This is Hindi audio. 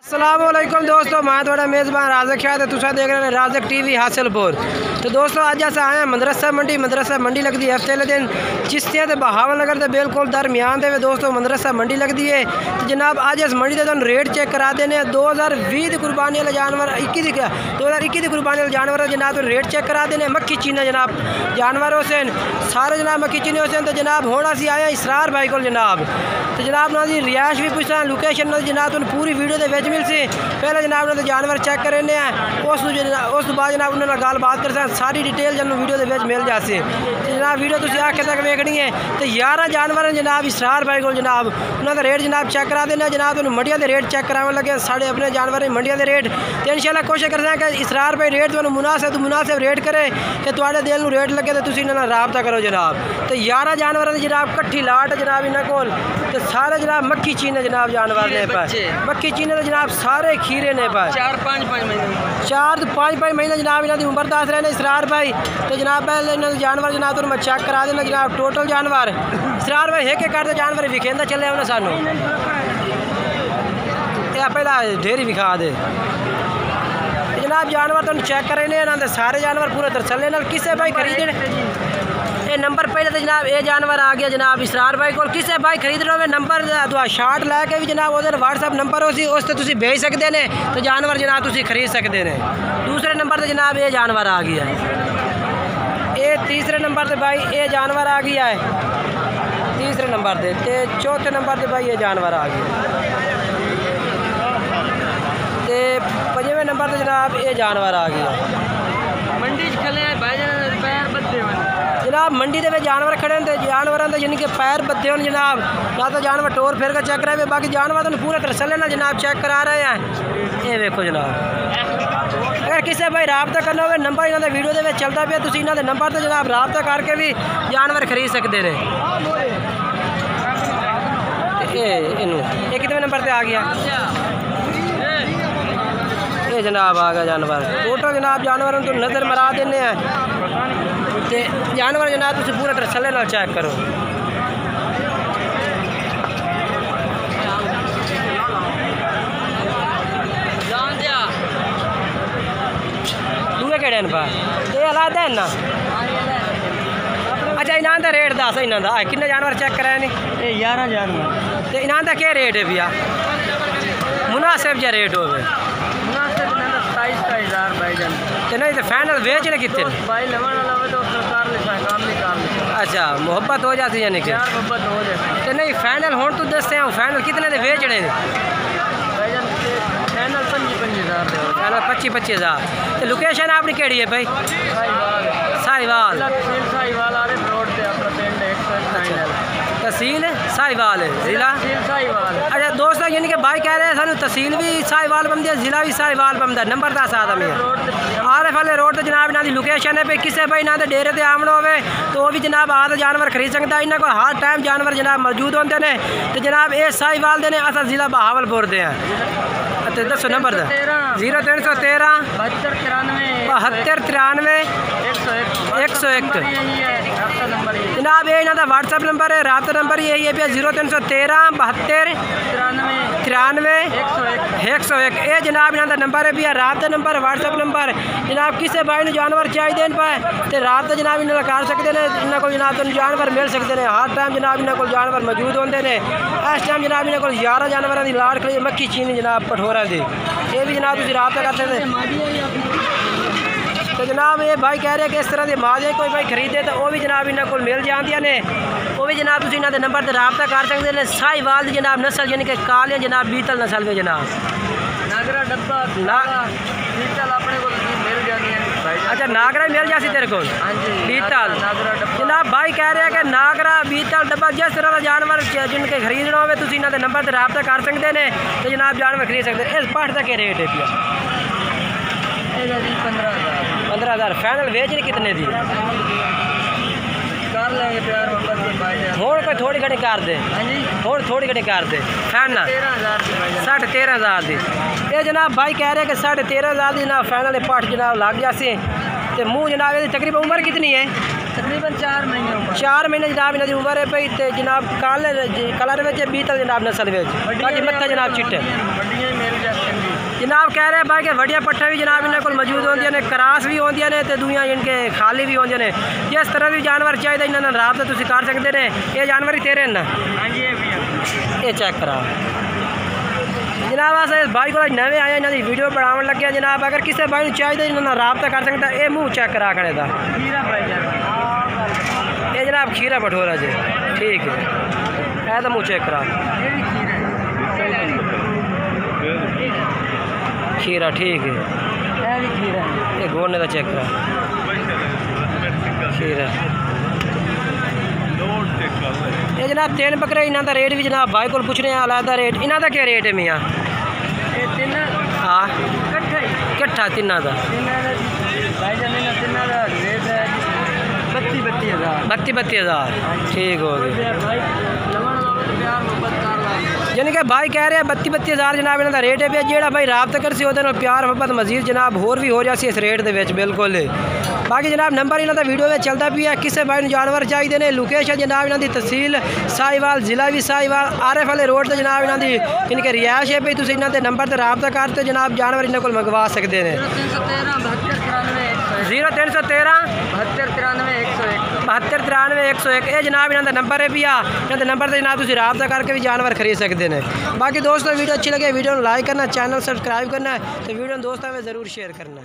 अस्सलामुअलैकुम दोस्तों, मैं थोड़ा मेज़बान राज़क शाह है। तुसा देख रहे हैं राज़क टीवी हासिलपुर। तो दोस्तों अज अस आए हैं मदरसा मंडी लगती है हफ्ते वाले दिन चिश्तियां ते बहावल नगर के बिल्कुल दरमियान दे दोस्तों मदरसा मंडी लगती है। तो जनाब अज इस मंडी के रेट चेक करा देने 2020 की कुर्बानी वाले जानवर 2021 की कुर्बानी वाले जानवर जनाब रेट चेक करा देने। मक्खी चीना जनाब जानवर हुसैन सारे जनाब मक्खी चीनी हुसैन। तो जनाब हूँ असी आए इसरार भाई को जनाब। तो जनाब ना जी रिहायश भी पूछना लोकेशन ना जनाब तुम पूरी वीडियो के मिल सी। पहले जनाब ने जानवर चेक करें उस बाद जनाब उन्होंने गल बात कर सारी डिटेल जब वीडियो के मिल जाती। तो जनाब वीडियो तुम आखे तक वेखनी है। तो 11 जानवर जनाब इसरार भाई को जनाब उन्होंने रेट जनाब चेक करा देना। जनाब तुम मंडिया के रेट चेक कराने लगे साढ़े अपने जानवर मंडिया के रेट। तो इंशाल्लाह कोशिश करते हैं कि इसरार भाई रेट तुम मुनासिब रेट करे कि थोड़े दिल में रेट लगे तो तुम इन्होंने राबता करो जनाब। तो 11 जानवर जनाब कट्ठी लाट जनाब इन्होंने को। तो सारे जनाब मक्खी चीने जनाब जानवर ने पर मक्खी चीने तो जनाब सारे खीरे ने पर 4 तो 5 महीने जनाब इन्होंने उम्र दस रहे इसरार भाई। तो जनाब पहले इन्होंने जानवर जनाब तुम चेक करा देना जनाब टोटल जानवर इसरार भाई एक करते जानवर विखेंदा चले उन्हें सानू पहला ढेरी विखा दे। जनाब जानवर तुम चेक करें इन्होंने सारे जानवर पूरे तरसले किसे भाई खरीदने ये नंबर पहले तो जनाब ये जानवर आ गया जनाब इसरार भाई को। किसे भाई खरीदना हो नंबर शार्ट लैके भी जनाब उधर व्हाट्सअप नंबर उस तुम भेज सकते हैं। तो जानवर जनाब तुम खरीद सकते हैं। दूसरे नंबर पर जनाब ये जानवर आ गया है। ये तीसरे नंबर पर भाई ये जानवर आ गया है तीसरे नंबर पर। तो चौथे नंबर पर भाई ये जानवर आ गया। तो 5वें नंबर पर जनाब ये जानवर आ गया। मंडी खले भाई जनाब मंडी के जानवर खड़े होंगे जानवरों के यानी कि पैर बदे हो जनाब ना तो जानवर टोर फिर कर चेक करा हुए बाकी जानवर तो पूरे तरसले ना जनाब चेक करा रहे हैं। ये देखो जनाब अगर किसी भाई रबता करना हो नंबर इन्होंने वीडियो के चलता पे तुम इन्होंने नंबर तो जनाब रबता करके भी जानवर खरीद सकते हैं। ये कितने नंबर पर आ गया ये जनाब आ गया जानवर। टोटल जनाब जानवर तो नज़र मरा देने ते जानवर जनाब तुम पूरा तरसले ना चेक करो। दूए केड़े पा ये अलग है ना। अच्छा इन्हों का रेट दस इन्हों का किन्ने जानवर चेक कराए ने 11 जानवर। तो इन्हों का क्या रेट है भैया मुनासिब जहा रेट हो तो नहीं तो फाइनल बेचने कितने अच्छा मोहब्बत हो जाती यानी कि तो नहीं फाइनल हो तो दसते हैं फाइनल कितने के बेचने फाइनल 25,000। तो लोकेशन आपकी केड़ी है भाई साहिवाल तहसील साहिवाल है जिला अच्छा दोस्तों यानी कि भाई कह रहे हैं सानू तहसील भी साहिवाल बनती है जिला भी साहिवाल बनता है। नंबर 10 आदमी RF वाले रोड तो जनाब इन्हों की लोकेशन है भाई किसी भाई इन्हों के डेरे से आमना हो तो वो भी जनाब आ तो जानवर खरीद सकता। इन्हों को हर टाइम जानवर जनाब मौजूद होते हैं। तो जनाब ये साहिवाल के अस जिला बहावलपुर के हैं। तो दसो नंबर 0313 7293 101 जनाब ये इन्हों का व्हाट्सअप नंबर है रबता नंबर यही है भैया 0313 72 93 101 ये जनाब इन्हों का नंबर है भैया रबता नंबर व्हाट्सअप नंबर। जनाब किसी भाई ने जानवर चाहिए पाए तो रबता जनाब इन्होंने कर सकते हैं। इन्होंने को जनाब जानवर मिल सकते हैं हर टाइम जनाब इन्होंने को जानवर मौजूद होते हैं। इस टाइम जनाब इन्होंने को 11 जानवरों की लाड़ खड़ी मक्खी चीनी जनाब पठोरा की ये भी जनाब तुम रबता कर सकते। तो जनाब ये भाई कह रहे हैं कि इस तरह के माजे कोई भाई खरीदे तो वह भी जनाब इन्होंने को मिल जाती ने वो भी जनाब तुम इन्होंने नंबर पर रबता कर सकते हैं। साहिवाल जनाब नस्ल यानी कि काले जनाब बीतल नस्ल में जनाब नागरा डब्बा बीतल अपने को मिल जाती है। अच्छा नागरा मिल जाती तेरे को बीतल जनाब भाई कह रहे हैं कि नागरा बीतल डब्बा जिस तरह का जानवर जिनके खरीदना हो तुम इन्होंने नंबर पर रबता कर सकते हैं। तो जनाब जानवर खरीद सकते हैं। इस पाठ का क्या रेट है भैया 15,000 फाइनल बेचने कितने दी कर लेंगे प्यार मोहब्बत कोई थोड़ी घड़ी कर दे थोड़ी घड़ी कर दे फाइनल 13,500 दी। ये जनाब भाई कह रहे हैं कि 13,500 दी ना फाइनल पाठ जनाब लग जासे। तो मूँह जनाब ये तकरीबन उम्र कितनी है तकरीबन 4 महीने जनाब इन्होंने उम्र है भाई। तो जनाब कलर में बीतल जनाब नस्ल में बाकी मत्था जनाब चिट्टे जनाब कह रहे हैं भाई कि वड़िया पट्ठा भी जनाब इन्होंने को मौजूद होंगे ने, करास भी होंगे ने ते दुनिया इनके खाली भी होंगे ने। जिस तरह भी जानवर चाहिए इन्होंने राबता तुम कर सकते हैं। ये जानवर ही तेरे ना ये चेक करा जनाब। अस इस भाई को नवे आए इन्होंने वीडियो बनाने लगे जनाब। अगर किसी भाई चाहिए इन्होंने राबता कर सकता। ये मुँह चेक करा खड़े का ये जनाब खीरा भटोरा जी ठीक है। तो मुँह चेक करा खीरा ठीक है। ये गोने का चेक करा खीरा। ये जनाब 3 बकरे इन्हों का रेट भी जनाब भाई को पूछ रहे हैं अलग रेट। इन्हों का क्या रेट है मियाँ? हाँ कट्ठा तिना का 32,000 ठीक हो गया। यानी कि भाई कह रहे हैं 32,000 जनाब इन्हों का रेट है। जो भाई राबता कर सी प्यार मोहब्बत मजीद जनाब होर भी हो जासी इस रेट के बिल्कुल। बाकी जनाब नंबर इन्हों का वीडियो में चलता भी है। किसी भाई जानवर चाहिए ने। लोकेशन जनाब इन्हों की तहसील साहिवाल जिला भी साहिवाल RF वाले रोड से जनाब इन्हों की इनके रिहायश है। भाई तुम इन्हों के नंबर से राबता करते जनाब जानवर इन्हों को मंगवा सकते हैं। 0313 72 93 101 ये जनाब इन्हों का नंबर है भैया। इन्होंने नंबर से जनाब तुम राबता करके भी जानवर खरीद सकते हैं। बाकी दोस्तों वीडियो अच्छी लगे वीडियो को लाइक करना, चैनल सब्सक्राइब करना, तो वीडियो दोस्तों में ज़रूर शेयर करना।